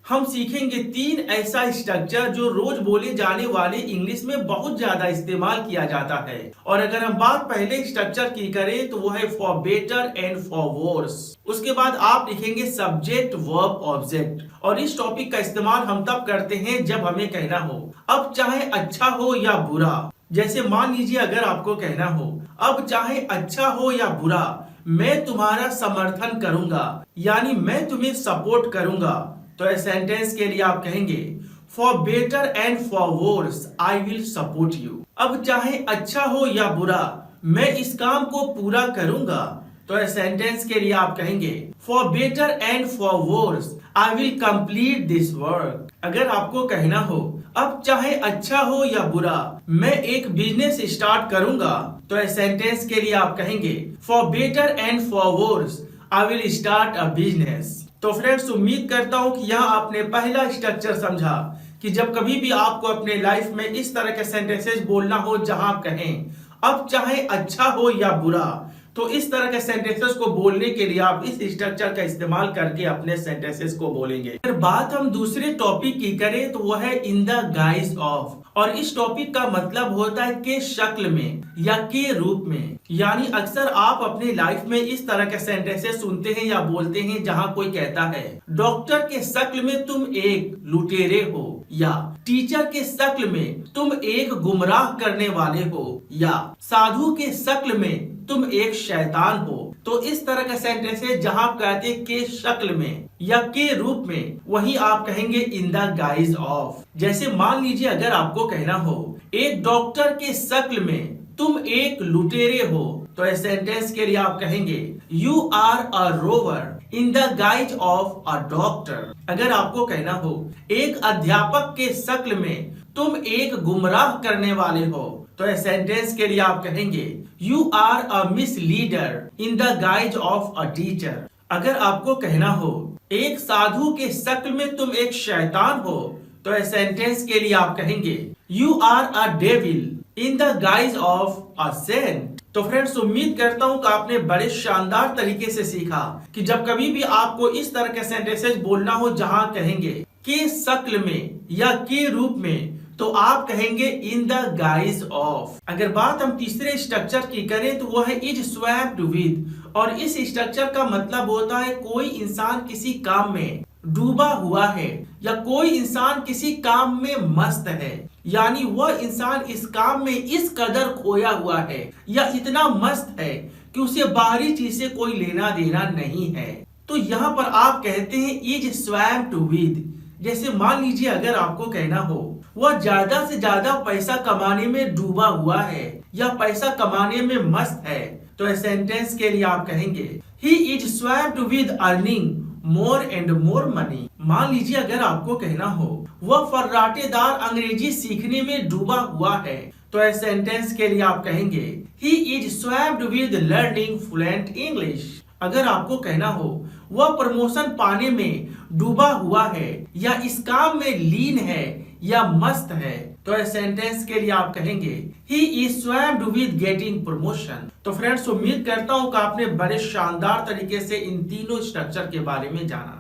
हम सीखेंगे 3 ऐसा स्ट्रक्चर जो रोज बोले जाने वाले इंग्लिश में बहुत ज्यादा इस्तेमाल किया जाता है। और अगर हम बात पहले स्ट्रक्चर की करें तो वो है for better and for worse. उसके बाद आप लिखेंगे सब्जेक्ट वर्ब ऑब्जेक्ट। और इस टॉपिक का इस्तेमाल हम तब करते हैं जब हमें कहना हो अब चाहे अच्छा हो या बुरा। जैसे मान लीजिए अगर आपको कहना हो अब चाहे अच्छा हो या बुरा मैं तुम्हारा समर्थन करूंगा, यानी मैं तुम्हें सपोर्ट करूंगा, तो इस सेंटेंस के लिए आप कहेंगे for better and for worse I will support you. अब चाहे अच्छा हो या बुरा मैं इस काम को पूरा करूंगा, तो इस सेंटेंस के लिए आप कहेंगे for better and for worse I will complete this work. अगर आपको कहना हो अब चाहे अच्छा हो या बुरा मैं एक बिजनेस स्टार्ट करूंगा, तो इस सेंटेंस के लिए आप कहेंगे for better and for worse I will start a business. तो फ्रेंड्स, उम्मीद करता हूं कि यहाँ आपने पहला स्ट्रक्चर समझा कि जब कभी भी आपको अपने लाइफ में इस तरह के सेंटेंसेस बोलना हो जहां आप कहें अब चाहे अच्छा हो या बुरा, तो इस तरह के सेंटेंसेस को बोलने के लिए आप इस स्ट्रक्चर का इस्तेमाल करके अपने सेंटेंसेस को बोलेंगे। फिर बात हम दूसरे टॉपिक की करें तो वह है इन द गाइज ऑफ। और इस टॉपिक का मतलब होता है के शक्ल में या के रूप में। यानी अक्सर आप अपनी लाइफ में इस तरह के सेंटेंसेस सुनते हैं या बोलते हैं जहां कोई कहता है डॉक्टर के शक्ल में तुम एक लुटेरे हो, या टीचर के शक्ल में तुम एक गुमराह करने वाले हो, या साधु के शक्ल में तुम एक शैतान हो। तो इस तरह का सेंटेंस है जहां आप कहते हैं के शक्ल में या के रूप में, वही आप कहेंगे इन द गाइज ऑफ। जैसे मान लीजिए अगर आपको कहना हो एक डॉक्टर के शक्ल में तुम एक लुटेरे हो, तो इस सेंटेंस के लिए आप कहेंगे you are a rover in the guise of a doctor. अगर आपको कहना हो एक अध्यापक के शक्ल में तुम एक गुमराह करने वाले हो, तो इस सेंटेंस के लिए आप कहेंगे you are a misleader in the guise of a teacher. अगर आपको कहना हो एक साधु के शक्ल में तुम एक शैतान हो, तो इस सेंटेंस के लिए आप कहेंगे you are a devil in the guise of a saint. तो फ्रेंड्स, उम्मीद करता हूं कि आपने बड़े शानदार तरीके से सीखा कि जब कभी भी आपको इस तरह के सेंटेंसेस बोलना हो जहां कहेंगे के शक्ल में या के रूप में, तो आप कहेंगे इन द गाइज ऑफ। अगर बात हम तीसरे स्ट्रक्चर की करें तो वह है इज स्वैप्ड विद। और इस स्ट्रक्चर का मतलब होता है कोई इंसान किसी काम में डूबा हुआ है या कोई इंसान किसी काम में मस्त है, यानी वह इंसान इस काम में इस कदर खोया हुआ है या इतना मस्त है कि उसे बाहरी चीज से कोई लेना देना नहीं है। तो यहाँ पर आप कहते हैं इज स्वैप्ड विद। जैसे मान लीजिए अगर आपको कहना हो वह ज्यादा से ज्यादा पैसा कमाने में डूबा हुआ है या पैसा कमाने में मस्त है, तो इस सेंटेंस के लिए आप कहेंगे he is swapped with earning more and more money. मान लीजिए अगर आपको कहना हो वह फर्राटेदार अंग्रेजी सीखने में डूबा हुआ है, तो इस सेंटेंस के लिए आप कहेंगे he is swapped with learning fluent English. अगर आपको कहना हो वह प्रमोशन पाने में डूबा हुआ है या इस काम में लीन है या मस्त है, तो इस सेंटेंस के लिए आप कहेंगे he is swapped with getting promotion. तो फ्रेंड्स, उम्मीद करता हूं कि आपने बड़े शानदार तरीके से इन तीनों स्ट्रक्चर के बारे में जाना।